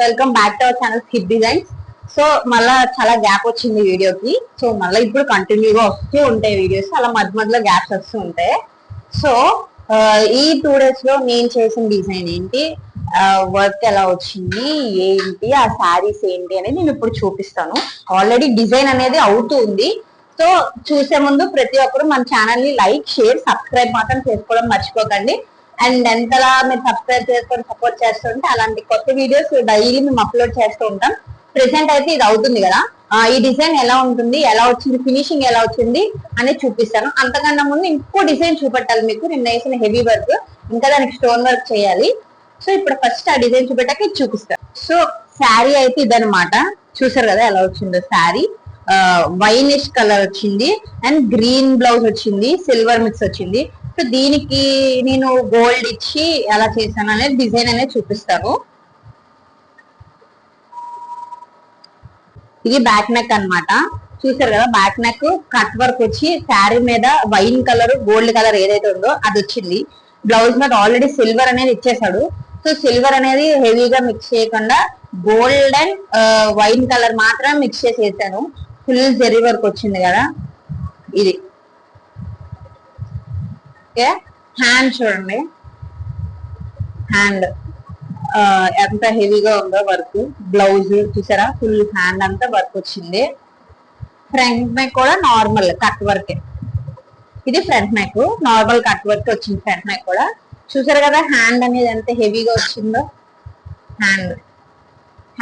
Welcome back to our channel skip designs. So మళ్ళా చాలా gap వచ్చింది వీడియోకి. సో మళ్ళీ ఇప్పుడు కంటిన్యూగా వస్తూ ఉంటాయి వీడియోస్, అలా మధ్య మధ్యలో గ్యాప్స్ వస్తూ ఉంటాయి. సో ఈ 2 days లో నేను చేసిన డిజైన్ ఏంటి, వర్క్ ఎలా వచ్చింది ఏంటి, ఆ శారీస్ ఏంటి అనేది నేను ఇప్పుడు చూపిస్తాను. ఆల్రెడీ డిజైన్ అనేది అవుతుంది. సో చూసే ముందు ప్రతి ఒక్కరు మన ఛానల్ ని లైక్, షేర్, సబ్స్క్రైబ్ మాత్రం చేసుకోవడం మర్చిపోకండి. అండ్ ఎంతలా మీరు సబ్స్క్రైబ్ చేసుకొని సపోర్ట్ చేస్తుంటే అలాంటి కొత్త వీడియోస్ డైలీ మేము అప్లోడ్ చేస్తూ ఉంటాం. ప్రెసెంట్ అయితే ఇది అవుతుంది కదా, ఈ డిజైన్ ఎలా ఉంటుంది, ఎలా వచ్చింది, ఫినిషింగ్ ఎలా వచ్చింది అనేది చూపిస్తాను. అంతకన్నా ముందు ఇంకో డిజైన్ చూపెట్టాలి మీకు. నిన్న వేసిన హెవీ వర్క్, ఇంకా దానికి స్టోన్ వర్క్ చేయాలి. సో ఇప్పుడు ఫస్ట్ ఆ డిజైన్ చూపెట్టాక ఇది చూపిస్తాను. సో శారీ అయితే ఇదనమాట. చూసారు కదా ఎలా వచ్చిందో శారీ. వైనిష్ కలర్ వచ్చింది అండ్ గ్రీన్ బ్లౌజ్ వచ్చింది, సిల్వర్ మిక్స్ వచ్చింది. సో దీనికి నేను గోల్డ్ ఇచ్చి ఎలా చేశాను అనేది డిజైన్ అనేది చూపిస్తాను. ఇది బ్యాక్ నెక్ అన్నమాట. చూసారు కదా, బ్యాక్ నెక్ కట్ వర్క్ వచ్చి శారీ మీద వైన్ కలర్, గోల్డ్ కలర్ ఏదైతే ఉందో అది వచ్చింది. బ్లౌజ్ మీద ఆల్రెడీ సిల్వర్ అనేది ఇచ్చేసాడు. సో సిల్వర్ అనేది హెవీగా మిక్స్ చేయకుండా గోల్డ్ అండ్ వైన్ కలర్ మాత్రం మిక్స్ చేసి వేసాను. ఫుల్ జెరీ వర్క్ వచ్చింది కదా ఇది. ఓకే, హ్యాండ్ చూడండి, హ్యాండ్ ఎంత హెవీగా ఉందో వర్క్. బ్లౌజ్ చూసారా, ఫుల్ హ్యాండ్ అంతా వర్క్ వచ్చింది. ఫ్రంట్ నెక్ కూడా నార్మల్ కట్ వర్క్. ఇది front neck, normal cut work వచ్చింది ఫ్రంట్ నెక్ కూడా. చూసారు కదా హ్యాండ్ అనేది ఎంత హెవీగా వచ్చిందో. హ్యాండ్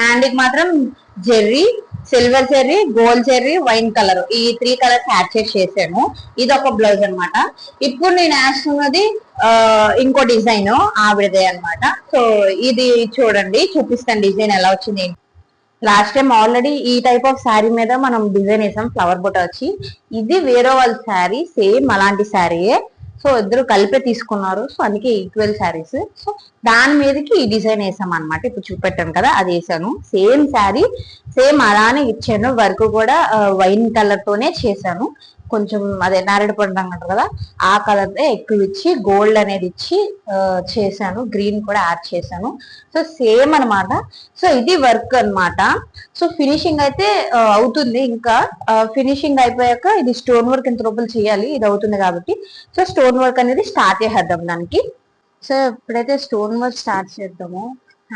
హ్యాండ్ కి మాత్రం Jerry, silver Jerry, gold Jerry, wine colour, ఈ 3 కలర్స్ యాడ్ చేసి చేశాను. ఇది ఒక బ్లౌజ్ అనమాట. ఇప్పుడు నేను వేస్తున్నది ఇంకో డిజైన్ ఆవిడదే అనమాట. సో ఇది చూడండి, చూపిస్తాను డిజైన్ ఎలా వచ్చింది. లాస్ట్ టైం ఆల్రెడీ ఈ టైప్ ఆఫ్ శారీ మీద మనం డిజైన్ వేసాం, ఫ్లవర్ బొట్ట వచ్చి. ఇది వేరే వాళ్ళ శారీ, సేమ్ అలాంటి శారీయే. సో ఇద్దరు కలిపే తీసుకున్నారు, సో అందుకే ఈక్వల్ శారీస్. సో దాని మీదకి ఈ డిజైన్ వేసాం అనమాట. ఇప్పుడు చూపెట్టాను కదా, అది వేసాను. సేమ్ శారీ, సేమ్ అలానే ఇచ్చాను. వర్క్ కూడా వైన్ కలర్ తోనే చేశాను. కొంచెం అదే నారెడు పండు అంటారు కదా, ఆ కలర్ ఎక్కువ ఇచ్చి గోల్డ్ అనేది ఇచ్చి చేశాను. గ్రీన్ కూడా యాడ్ చేశాను. సో సేమ్ అనమాట. సో ఇది వర్క్ అనమాట. సో ఫినిషింగ్ అయితే అవుతుంది. ఇంకా ఫినిషింగ్ అయిపోయాక ఇది స్టోన్ వర్క్ ఎంత రూపాయలు చేయాలి, ఇది అవుతుంది కాబట్టి సో స్టోన్ వర్క్ అనేది స్టార్ట్ చేసేద్దాం దానికి. సో ఇప్పుడైతే స్టోన్ వర్క్ స్టార్ట్ చేద్దాము.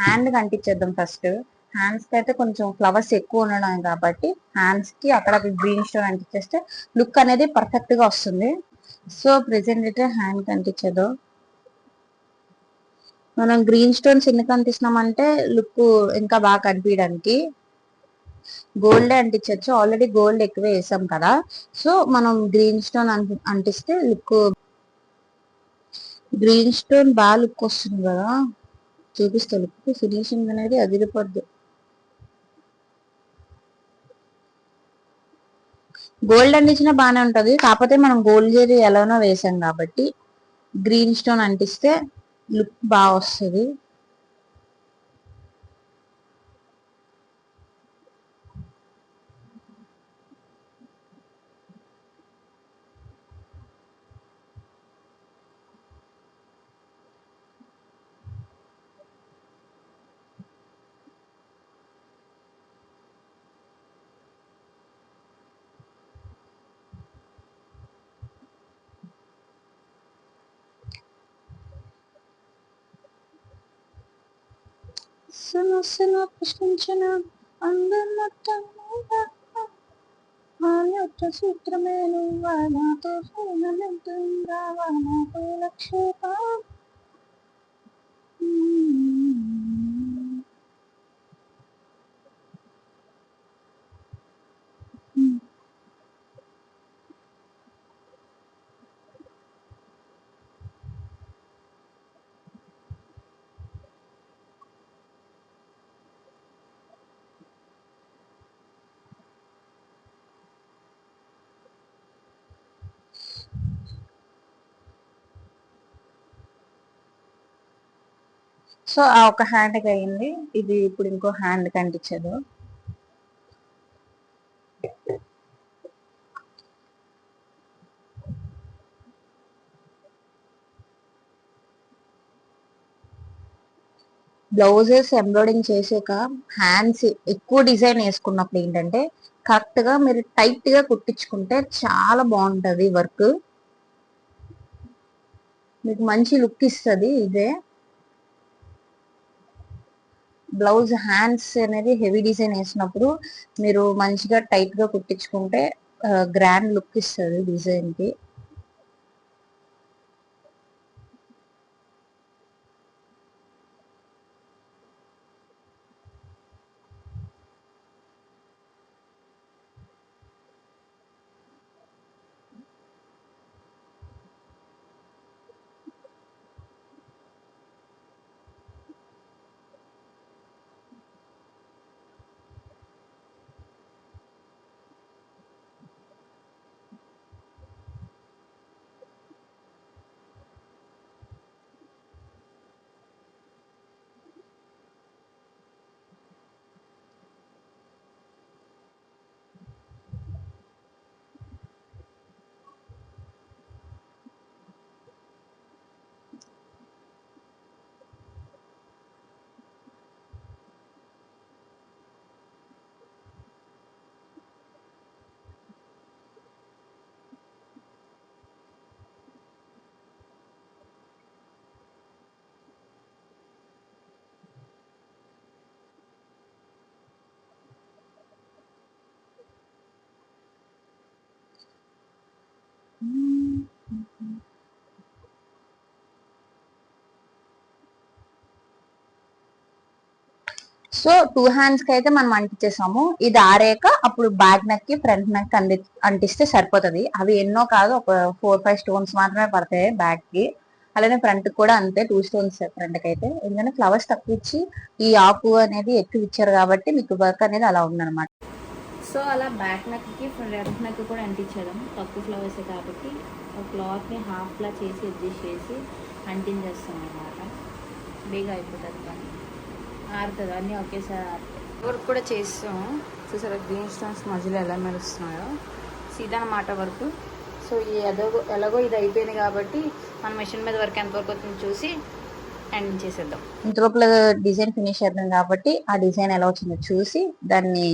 హ్యాండ్ కి అంటించేద్దాం ఫస్ట్. హ్యాండ్స్ కి అయితే కొంచెం ఫ్లవర్స్ ఎక్కువ ఉండడం కాబట్టి హ్యాండ్స్ కి అక్కడ గ్రీన్ స్టోన్ అంటించేస్తే లుక్ అనేది పర్ఫెక్ట్ గా వస్తుంది. సో ప్రెసెంట్ అయితే హ్యాండ్ కి అంటించేద్దాం. మనం గ్రీన్ స్టోన్స్ ఎందుకు అంటిస్తున్నామంటే లుక్ ఇంకా బాగా కనిపించడానికి. గోల్డ్ అంటించచ్చు, ఆల్రెడీ గోల్డ్ ఎక్కువ వేసాం కదా. సో మనం గ్రీన్ స్టోన్ అంటిస్తే లుక్, గ్రీన్ స్టోన్ బాగా లుక్ వస్తుంది కదా. చూపిస్తే లుక్ ఫినిషింగ్ అనేది అదిరిపోద్ది. గోల్డ్ అంటించినా బాగానే ఉంటది, కాకపోతే మనం గోల్డ్ జరీ ఎలానో వేసాం కాబట్టి గ్రీన్ స్టోన్ అంటిస్తే లుక్ బాగా వస్తుంది. ప్రశ్నించిన సూత్రమే నువ్వా, నాతో లక్ష్యత. సో ఆ ఒక హ్యాండ్ కి అయింది. ఇది ఇప్పుడు ఇంకో హ్యాండ్ కి అంటించదు. బ్లౌజెస్ ఎంబ్రాయిడింగ్ చేసాక హ్యాండ్స్ ఎక్కువ డిజైన్ వేసుకున్నప్పుడు ఏంటంటే కరెక్ట్ గా మీరు టైట్ గా కుట్టించుకుంటే చాలా బాగుంటది వర్క్, మీకు మంచి లుక్ ఇస్తుంది. ఇదే బ్లౌజ్ హ్యాండ్స్ అనేది హెవీ డిజైన్ వేసినప్పుడు మీరు మంచిగా టైట్ గా కుట్టించుకుంటే గ్రాండ్ లుక్ ఇస్తుంది డిజైన్ కి. సో 2 హ్యాండ్స్ కి అయితే మనం అంటించేసాము. ఇది ఆరేక అప్పుడు బ్యాక్ నెక్ కి ఫ్రంట్ నెక్ అంటిస్తే సరిపోతుంది. అవి ఎన్నో కాదు, ఒక 4-5 స్టోన్స్ మాత్రమే పడతాయి బ్యాక్ కి. అలానే ఫ్రంట్ కూడా అంతే 2 స్టోన్స్ ఫ్రంట్ కి అయితే. ఎందుకంటే ఫ్లవర్స్ తక్కువ ఇచ్చి ఈ ఆకు అనేది ఎక్కువ ఇచ్చారు కాబట్టి మీకు వర్క్ అనేది అలా ఉందన్నమాట. సో అలా బ్యాక్ నెక్ కి ఫ్రంట్ నెక్ కూడా అంటించడం తక్కువ ఫ్లవర్స్ కాబట్టి క్లాత్ ని హాఫ్ లా చేసి అడ్జస్ట్ చేసి అంటించేస్తాం అన్నమాట. బేగా అయిపోతుంది పని, ఆరుతుంది అన్నీ ఒకేసారి ఆరుతాయి. వర్క్ కూడా చేస్తాం. చూసారా గ్రీన్ స్టోన్స్ మధ్యలో ఎలా మెరుస్తున్నాయో, సీదా అన్నమాట వర్క్. సో ఈ ఎలాగో ఇది అయిపోయింది కాబట్టి మన మెషిన్ మీద వర్క్ ఎంతవరకు అవుతుంది చూసి ఎండ్ చేసేద్దాం. ఇంతలోపల డిజైన్ ఫినిష్ చేద్దాం కాబట్టి ఆ డిజైన్ ఎలా వచ్చిందో చూసి దాన్ని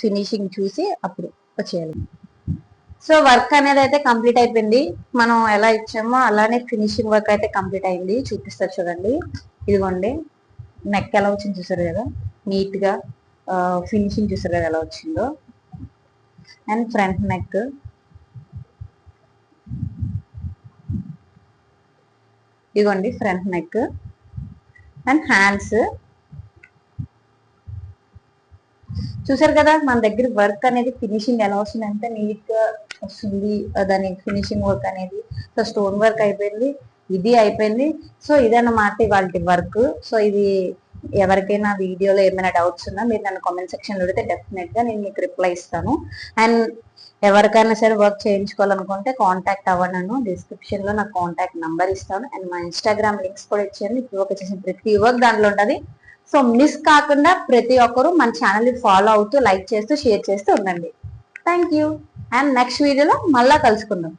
ఫినిషింగ్ చూసి అప్పుడు వచ్చేయాలి. సో వర్క్ అనేది అయితే కంప్లీట్ అయిపోయింది. మనం ఎలా ఇచ్చామో అలానే ఫినిషింగ్ వర్క్ అయితే కంప్లీట్ అయింది. చూపిస్తారు చూడండి, ఇదిగోండి నెక్ ఎలా వచ్చింది చూసారు కదా, నీట్ గా ఫినిషింగ్ చూసారు కదా ఎలా వచ్చిందో. అండ్ ఫ్రంట్ నెక్, ఇదిగోండి ఫ్రంట్ నెక్ అండ్ హ్యాండ్స్. చూసారు కదా మన దగ్గర వర్క్ అనేది ఫినిషింగ్ ఎలా వస్తుంది అంటే నీట్ గా వస్తుంది. దాని ఫినిషింగ్ వర్క్ అనేది సో స్టోన్ వర్క్ అయిపోయింది, ఇది అయిపోయింది. సో ఇదన్నమాట ఇవాళ వర్క్. సో ఇది ఎవరికైనా వీడియోలో ఏమైనా డౌట్స్ ఉన్నా మీరు నన్ను కామెంట్ సెక్షన్ లో అడిగితే డెఫినెట్ గా నేను మీకు రిప్లై ఇస్తాను. అండ్ ఎవరికైనా సరే వర్క్ చేయించుకోవాలనుకుంటే కాంటాక్ట్ అవ్వను. డిస్క్రిప్షన్ లో నా కాంటాక్ట్ నంబర్ ఇస్తాను. అండ్ మా ఇన్స్టాగ్రామ్ లింక్స్ కూడా ఇచ్చాను. ఇప్పుడు వర్క్ చేసిన ప్రతి వర్క్ దాంట్లో ఉంటుంది. సో మిస్ కాకుండా ప్రతి ఒక్కరు మన ఛానల్ ని ఫాలో అవుతూ లైక్ చేస్తూ షేర్ చేస్తూ ఉండండి. Thank you. అండ్ నెక్స్ట్ వీడియోలో మళ్ళా కలుసుకుందాం.